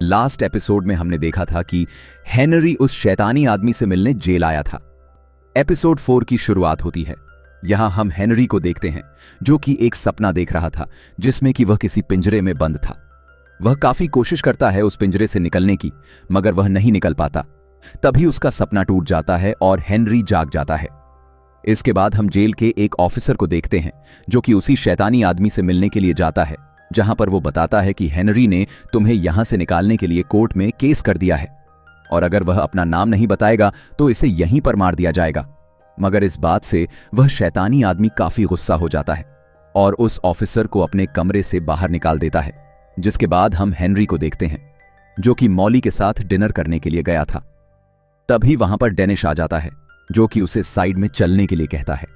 Last episode में हमने देखा था कि हेनरी उस शैतानी आदमी से मिलने जेल आया था। एपिसोड 4 की शुरुआत होती है। यहां हम हेनरी को देखते हैं जो कि एक सपना देख रहा था जिसमें कि वह किसी पिंजरे में बंद था। वह काफी कोशिश करता है उस पिंजरे से निकलने की, मगर वह नहीं निकल पाता। तभी उसका सपना टूट जाता है और हेनरी जाग जाता है। इसके बाद हम जेल के एक ऑफिसर को देखते हैं जो कि उसी शैतानी आदमी से मिलने के लिए जाता है, जहां पर वो बताता है कि हेनरी ने तुम्हें यहां से निकालने के लिए कोर्ट में केस कर दिया है और अगर वह अपना नाम नहीं बताएगा तो इसे यहीं पर मार दिया जाएगा। मगर इस बात से वह शैतानी आदमी काफी गुस्सा हो जाता है और उस ऑफिसर को अपने कमरे से बाहर निकाल देता है। जिसके बाद हम हेनरी को देखते हैं जो कि मॉली के साथ डिनर करने के लिए गया था। तभी वहां पर डेनिश आ जाता है जो कि उसे साइड में चलने के लिए कहता है।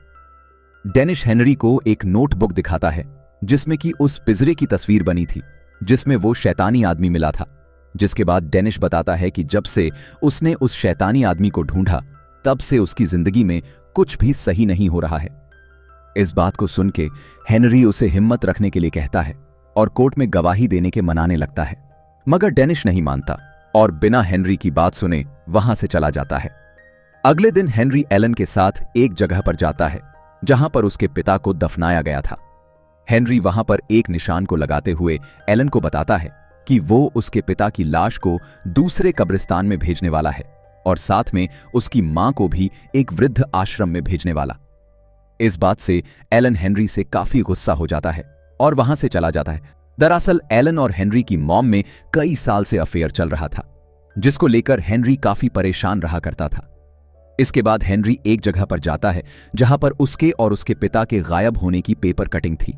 डेनिश हेनरी को एक नोटबुक दिखाता है जिसमें कि उस पिंजरे की तस्वीर बनी थी जिसमें वो शैतानी आदमी मिला था। जिसके बाद डेनिश बताता है कि जब से उसने उस शैतानी आदमी को ढूंढा तब से उसकी जिंदगी में कुछ भी सही नहीं हो रहा है। इस बात को सुन के हेनरी उसे हिम्मत रखने के लिए कहता है और कोर्ट में गवाही देने के मनाने लगता है, मगर डेनिश नहीं मानता और बिना हेनरी की बात सुने वहां से चला जाता है। अगले दिन हेनरी एलन के साथ एक जगह पर जाता है जहां पर उसके पिता को दफनाया गया था। हेनरी वहां पर एक निशान को लगाते हुए एलन को बताता है कि वो उसके पिता की लाश को दूसरे कब्रिस्तान में भेजने वाला है और साथ में उसकी मां को भी एक वृद्ध आश्रम में भेजने वाला। इस बात से एलन हेनरी से काफी गुस्सा हो जाता है और वहां से चला जाता है। दरअसल एलन और हेनरी की मॉम में कई साल से अफेयर चल रहा था, जिसको लेकर हेनरी काफी परेशान रहा करता था। इसके बाद हेनरी एक जगह पर जाता है जहां पर उसके और उसके पिता के गायब होने की पेपर कटिंग थी।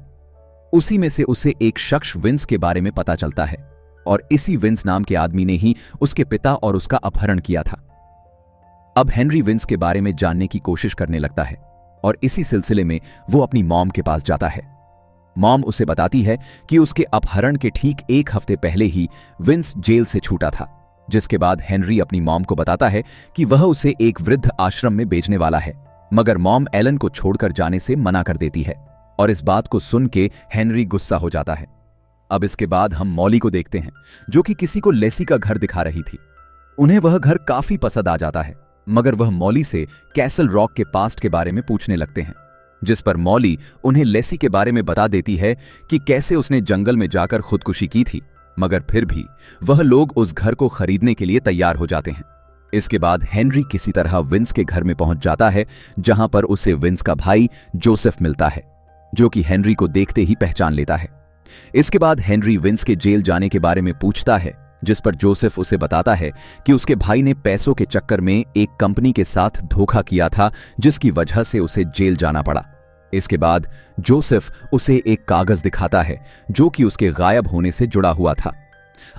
उसी में से उसे एक शख्स विंस के बारे में पता चलता है और इसी विंस नाम के आदमी ने ही उसके पिता और उसका अपहरण किया था। अब हेनरी विंस के बारे में जानने की कोशिश करने लगता है और इसी सिलसिले में वो अपनी मॉम के पास जाता है। मॉम उसे बताती है कि उसके अपहरण के ठीक एक हफ्ते पहले ही विंस जेल से छूटा था। जिसके बाद हेनरी अपनी मॉम को बताता है कि वह उसे एक वृद्ध आश्रम में भेजने वाला है, मगर मॉम एलन को छोड़कर जाने से मना कर देती है और इस बात को सुन के हेनरी गुस्सा हो जाता है। अब इसके बाद हम मॉली को देखते हैं जो कि किसी को लेसी का घर दिखा रही थी। उन्हें वह घर काफी पसंद आ जाता है, मगर वह मॉली से कैसल रॉक के पास्ट के बारे में पूछने लगते हैं, जिस पर मॉली उन्हें लेसी के बारे में बता देती है कि कैसे उसने जंगल में जाकर खुदकुशी की थी, मगर फिर भी वह लोग उस घर को खरीदने के लिए तैयार हो जाते हैं। इसके बाद हेनरी किसी तरह विंस के घर में पहुंच जाता है जहां पर उसे विंस का भाई जोसेफ मिलता है जो कि हेनरी को देखते ही पहचान लेता है। इसके बाद हेनरी विंस के जेल जाने के बारे में पूछता है, जिस पर जोसेफ उसे बताता है कि उसके भाई ने पैसों के चक्कर में एक कंपनी के साथ धोखा किया था जिसकी वजह से उसे जेल जाना पड़ा। इसके बाद जोसेफ उसे एक कागज दिखाता है जो कि उसके गायब होने से जुड़ा हुआ था।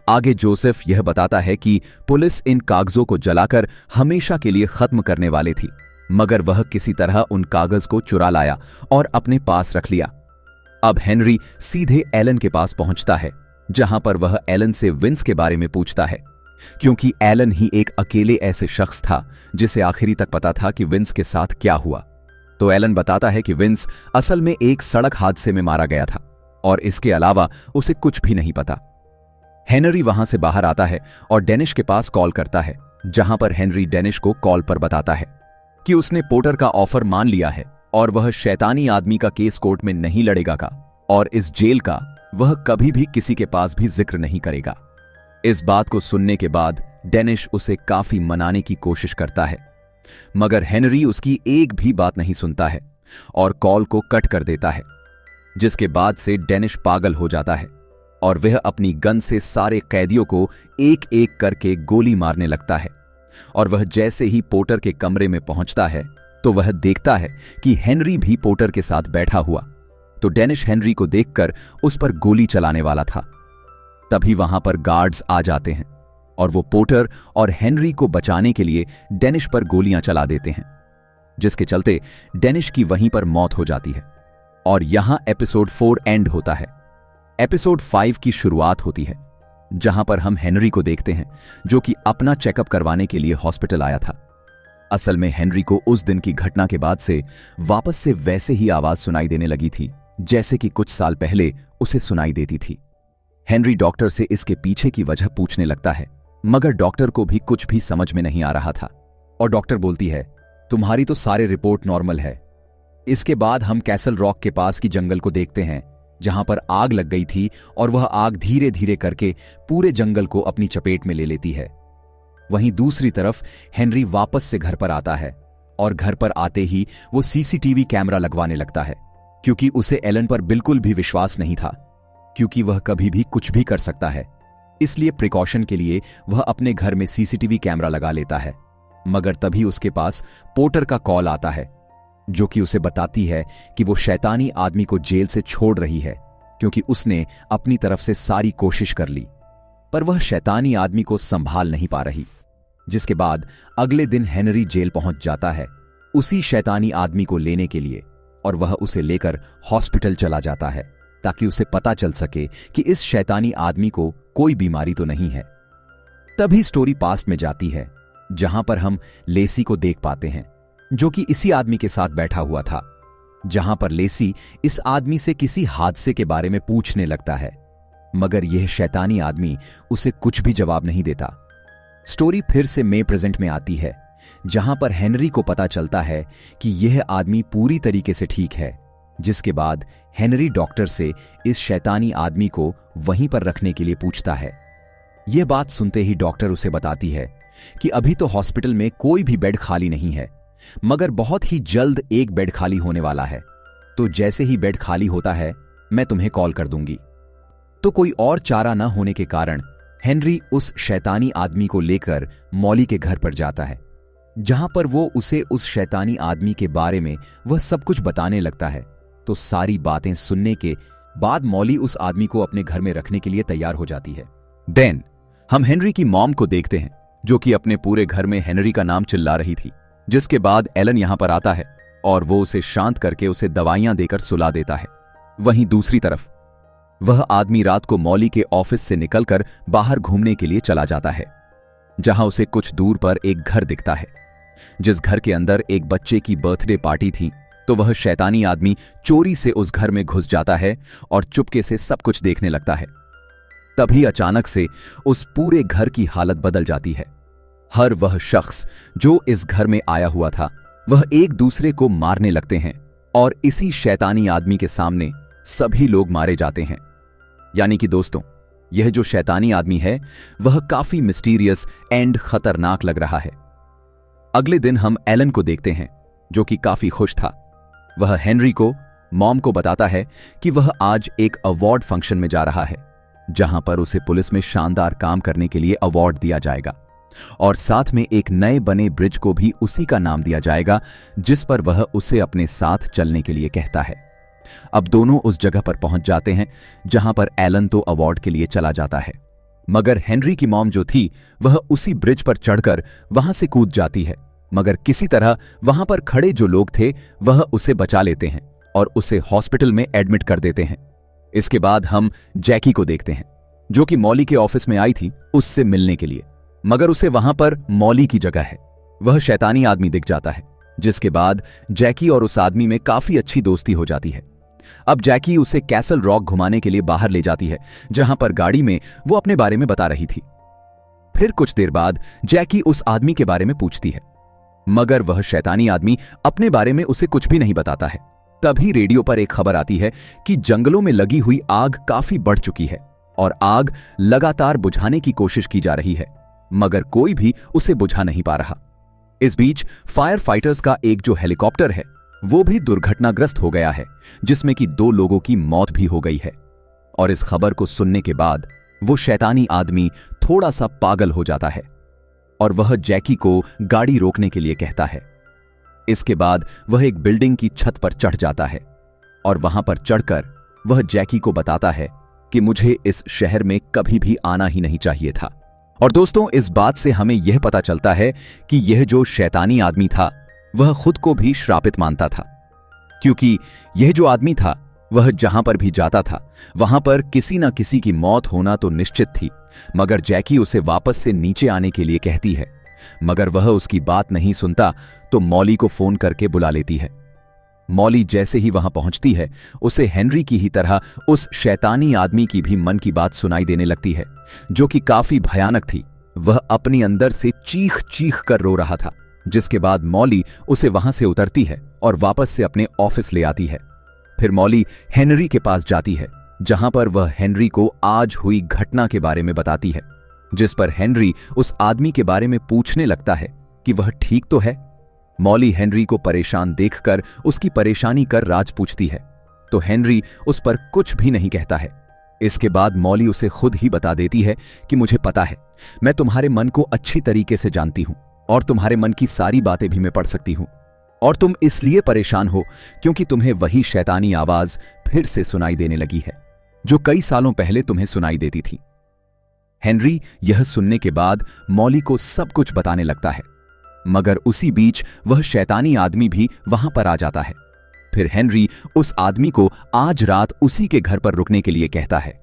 आगे जोसेफ यह बताता है कि पुलिस इन कागजों को जलाकर हमेशा के लिए खत्म करने वाली थी, मगर वह किसी तरह उन कागज को चुरा लाया और अपने पास रख लिया। अब हेनरी सीधे एलन के पास पहुंचता है जहां पर वह एलन से विंस के बारे में पूछता है, क्योंकि एलन ही एक अकेले ऐसे शख्स था जिसे आखिरी तक पता था कि विंस के साथ क्या हुआ। तो एलन बताता है कि विंस असल में एक सड़क हादसे में मारा गया था और इसके अलावा उसे कुछ भी नहीं पता। हेनरी वहां से बाहर आता है और डेनिश के पास कॉल करता है, जहां पर हेनरी डेनिश को कॉल पर बताता है कि उसने पोर्टर का ऑफर मान लिया है और वह शैतानी आदमी का केस कोर्ट में नहीं लड़ेगा का और इस जेल का वह कभी भी किसी के पास भी जिक्र नहीं करेगा। इस बात को सुनने के बाद डेनिश उसे काफी मनाने की कोशिश करता है, मगर हेनरी उसकी एक भी बात नहीं सुनता है और कॉल को कट कर देता है। जिसके बाद से डेनिश पागल हो जाता है और वह अपनी गन से सारे कैदियों को एक एक करके गोली मारने लगता है। और वह जैसे ही पोर्टर के कमरे में पहुंचता है तो वह देखता है कि हेनरी भी पोर्टर के साथ बैठा हुआ। तो डेनिश हेनरी को देखकर उस पर गोली चलाने वाला था। तभी वहां पर गार्ड्स आ जाते हैं और वो पोर्टर और हेनरी को बचाने के लिए डेनिश पर गोलियां चला देते हैं, जिसके चलते डेनिश की वहीं पर मौत हो जाती है। और यहां एपिसोड 4 एंड होता है। एपिसोड 5 की शुरुआत होती है जहां पर हम हेनरी को देखते हैं जो कि अपना चेकअप करवाने के लिए हॉस्पिटल आया था। असल में हेनरी को उस दिन की घटना के बाद से वापस से वैसे ही आवाज सुनाई देने लगी थी जैसे कि कुछ साल पहले उसे सुनाई देती थी। हेनरी डॉक्टर से इसके पीछे की वजह पूछने लगता है, मगर डॉक्टर को भी कुछ भी समझ में नहीं आ रहा था। और डॉक्टर बोलती है, तुम्हारी तो सारे रिपोर्ट नॉर्मल है। इसके बाद हम कैसल रॉक के पास की जंगल को देखते हैं, जहां पर आग लग गई थी और वह आग धीरे धीरे करके पूरे जंगल को अपनी चपेट में ले लेती है। वहीं दूसरी तरफ हेनरी वापस से घर पर आता है और घर पर आते ही वो सीसीटीवी कैमरा लगवाने लगता है, क्योंकि उसे एलन पर बिल्कुल भी विश्वास नहीं था, क्योंकि वह कभी भी कुछ भी कर सकता है। इसलिए प्रिकॉशन के लिए वह अपने घर में सीसीटीवी कैमरा लगा लेता है। मगर तभी उसके पास पोर्टर का कॉल आता है, जो कि उसे बताती है कि वो शैतानी आदमी को जेल से छोड़ रही है, क्योंकि उसने अपनी तरफ से सारी कोशिश कर ली, पर वह शैतानी आदमी को संभाल नहीं पा रही। जिसके बाद अगले दिन हेनरी जेल पहुंच जाता है उसी शैतानी आदमी को लेने के लिए, और वह उसे लेकर हॉस्पिटल चला जाता है ताकि उसे पता चल सके कि इस शैतानी आदमी को कोई बीमारी तो नहीं है। तभी स्टोरी पास्ट में जाती है, जहां पर हम लेसी को देख पाते हैं, जो कि इसी आदमी के साथ बैठा हुआ था, जहां पर लेसी इस आदमी से किसी हादसे के बारे में पूछने लगता है, मगर यह शैतानी आदमी उसे कुछ भी जवाब नहीं देता। स्टोरी फिर से मे प्रेजेंट में आती है, जहां पर हेनरी को पता चलता है कि यह आदमी पूरी तरीके से ठीक है। जिसके बाद हेनरी डॉक्टर से इस शैतानी आदमी को वहीं पर रखने के लिए पूछता है। यह बात सुनते ही डॉक्टर उसे बताती है कि अभी तो हॉस्पिटल में कोई भी बेड खाली नहीं है, मगर बहुत ही जल्द एक बेड खाली होने वाला है, तो जैसे ही बेड खाली होता है मैं तुम्हें कॉल कर दूंगी। तो कोई और चारा न होने के कारण हेनरी उस शैतानी आदमी को लेकर मॉली के घर पर जाता है, जहां पर वो उसे उस शैतानी आदमी के बारे में वह सब कुछ बताने लगता है। तो सारी बातें सुनने के बाद मॉली उस आदमी को अपने घर में रखने के लिए तैयार हो जाती है। देन हम हेनरी की मॉम को देखते हैं, जो कि अपने पूरे घर में हेनरी का नाम चिल्ला रही थी। जिसके बाद एलन यहां पर आता है और वो उसे शांत करके उसे दवाइयां देकर सुला देता है। वहीं दूसरी तरफ वह आदमी रात को मॉली के ऑफिस से निकलकर बाहर घूमने के लिए चला जाता है, जहां उसे कुछ दूर पर एक घर दिखता है, जिस घर के अंदर एक बच्चे की बर्थडे पार्टी थी। तो वह शैतानी आदमी चोरी से उस घर में घुस जाता है और चुपके से सब कुछ देखने लगता है। तभी अचानक से उस पूरे घर की हालत बदल जाती है। हर वह शख्स जो इस घर में आया हुआ था, वह एक दूसरे को मारने लगते हैं और इसी शैतानी आदमी के सामने सभी लोग मारे जाते हैं। यानी कि दोस्तों, यह जो शैतानी आदमी है वह काफी मिस्टीरियस एंड खतरनाक लग रहा है। अगले दिन हम एलन को देखते हैं, जो कि काफी खुश था। वह हेनरी को मॉम को बताता है कि वह आज एक अवार्ड फंक्शन में जा रहा है, जहां पर उसे पुलिस में शानदार काम करने के लिए अवार्ड दिया जाएगा, और साथ में एक नए बने ब्रिज को भी उसी का नाम दिया जाएगा, जिस पर वह उसे अपने साथ चलने के लिए कहता है। अब दोनों उस जगह पर पहुंच जाते हैं जहां पर एलन तो अवार्ड के लिए चला जाता है, मगर हेनरी की मॉम जो थी वह उसी ब्रिज पर चढ़कर वहां से कूद जाती है। मगर किसी तरह वहां पर खड़े जो लोग थे वह उसे बचा लेते हैं और उसे हॉस्पिटल में एडमिट कर देते हैं। इसके बाद हम जैकी को देखते हैं, जो कि मॉली के ऑफिस में आई थी उससे मिलने के लिए, मगर उसे वहां पर मॉली की जगह है वह शैतानी आदमी दिख जाता है। जिसके बाद जैकी और उस आदमी में काफी अच्छी दोस्ती हो जाती है। अब जैकी उसे कैसल रॉक घुमाने के लिए बाहर ले जाती है, जहां पर गाड़ी में वो अपने बारे में बता रही थी। फिर कुछ देर बाद जैकी उस आदमी के बारे में पूछती है, मगर वह शैतानी आदमी अपने बारे में उसे कुछ भी नहीं बताता है। तभी रेडियो पर एक खबर आती है कि जंगलों में लगी हुई आग काफी बढ़ चुकी है और आग लगातार बुझाने की कोशिश की जा रही है, मगर कोई भी उसे बुझा नहीं पा रहा। इस बीच फायर फाइटर्स का एक जो हेलीकॉप्टर है वो भी दुर्घटनाग्रस्त हो गया है, जिसमें कि 2 लोगों की मौत भी हो गई है। और इस खबर को सुनने के बाद वो शैतानी आदमी थोड़ा सा पागल हो जाता है और वह जैकी को गाड़ी रोकने के लिए कहता है। इसके बाद वह एक बिल्डिंग की छत पर चढ़ जाता है और वहां पर चढ़कर वह जैकी को बताता है कि मुझे इस शहर में कभी भी आना ही नहीं चाहिए था। और दोस्तों, इस बात से हमें यह पता चलता है कि यह जो शैतानी आदमी था वह खुद को भी श्रापित मानता था, क्योंकि यह जो आदमी था वह जहां पर भी जाता था वहां पर किसी न किसी की मौत होना तो निश्चित थी। मगर जैकी उसे वापस से नीचे आने के लिए कहती है, मगर वह उसकी बात नहीं सुनता तो मॉली को फोन करके बुला लेती है। मॉली जैसे ही वहां पहुंचती है, उसे हेनरी की ही तरह उस शैतानी आदमी की भी मन की बात सुनाई देने लगती है, जो कि काफी भयानक थी। वह अपनी अंदर से चीख चीख कर रो रहा था, जिसके बाद मॉली उसे वहां से उतरती है और वापस से अपने ऑफिस ले आती है। फिर मॉली हेनरी के पास जाती है, जहां पर वह हेनरी को आज हुई घटना के बारे में बताती है, जिस पर हेनरी उस आदमी के बारे में पूछने लगता है कि वह ठीक तो है। मॉली हेनरी को परेशान देखकर उसकी परेशानी कर राज पूछती है, तो हेनरी उस पर कुछ भी नहीं कहता है। इसके बाद मॉली उसे खुद ही बता देती है कि मुझे पता है, मैं तुम्हारे मन को अच्छी तरीके से जानती हूं और तुम्हारे मन की सारी बातें भी मैं पढ़ सकती हूं, और तुम इसलिए परेशान हो क्योंकि तुम्हें वही शैतानी आवाज फिर से सुनाई देने लगी है, जो कई सालों पहले तुम्हें सुनाई देती थी। हेनरी यह सुनने के बाद मॉली को सब कुछ बताने लगता है, मगर उसी बीच वह शैतानी आदमी भी वहां पर आ जाता है। फिर हेनरी उस आदमी को आज रात उसी के घर पर रुकने के लिए कहता है।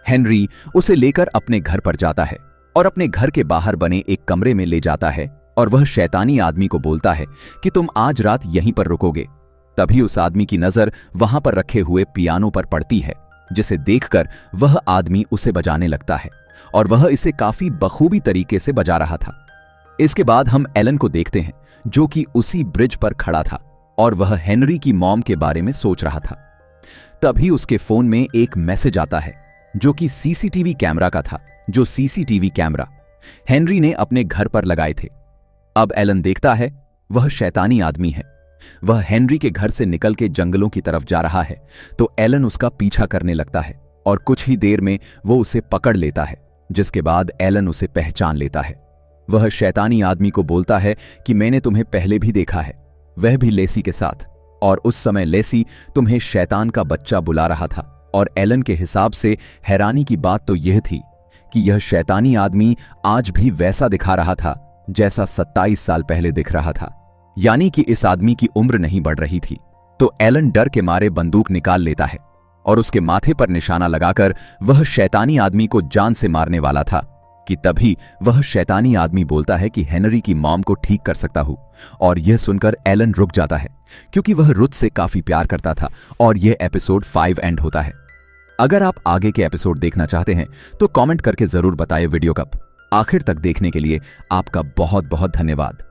हेनरी उसे लेकर अपने घर पर जाता है और अपने घर के बाहर बने एक कमरे में ले जाता है, और वह शैतानी आदमी को बोलता है कि तुम आज रात यहीं पर रुकोगे। तभी उस आदमी की नजर वहां पर रखे हुए पियानो पर पड़ती है, जिसे देखकर वह आदमी उसे बजाने लगता है, और वह इसे काफी बखूबी तरीके से बजा रहा था। इसके बाद हम एलन को देखते हैं, जो कि उसी ब्रिज पर खड़ा था और वह हेनरी की मॉम के बारे में सोच रहा था। तभी उसके फोन में एक मैसेज आता है, जो कि सीसीटीवी कैमरा का था, जो सीसीटीवी कैमरा हेनरी ने अपने घर पर लगाए थे। अब एलन देखता है वह शैतानी आदमी है। वह हेनरी के घर से निकल के जंगलों की तरफ जा रहा है, तो एलन उसका पीछा करने लगता है और कुछ ही देर में वो उसे पकड़ लेता है, जिसके बाद एलन उसे पहचान लेता है। वह शैतानी आदमी को बोलता है कि मैंने तुम्हें पहले भी देखा है, वह भी लेसी के साथ, और उस समय लेसी तुम्हें शैतान का बच्चा बुला रहा था। और एलन के हिसाब से हैरानी की बात तो यह थी कि यह शैतानी आदमी आज भी वैसा दिखा रहा था जैसा 27 साल पहले दिख रहा था, यानी कि इस आदमी की उम्र नहीं बढ़ रही थी। तो एलन डर के मारे बंदूक निकाल लेता है और उसके माथे पर निशाना लगाकर वह शैतानी आदमी को जान से मारने वाला था कि तभी वह शैतानी आदमी बोलता है कि हेनरी की मॉम को ठीक कर सकता हूं। और यह सुनकर एलन रुक जाता है, क्योंकि वह रुथ से काफी प्यार करता था, और यह एपिसोड 5 एंड होता है। अगर आप आगे के एपिसोड देखना चाहते हैं तो कमेंट करके जरूर बताएं वीडियो कब। आखिर तक देखने के लिए आपका बहुत बहुत धन्यवाद।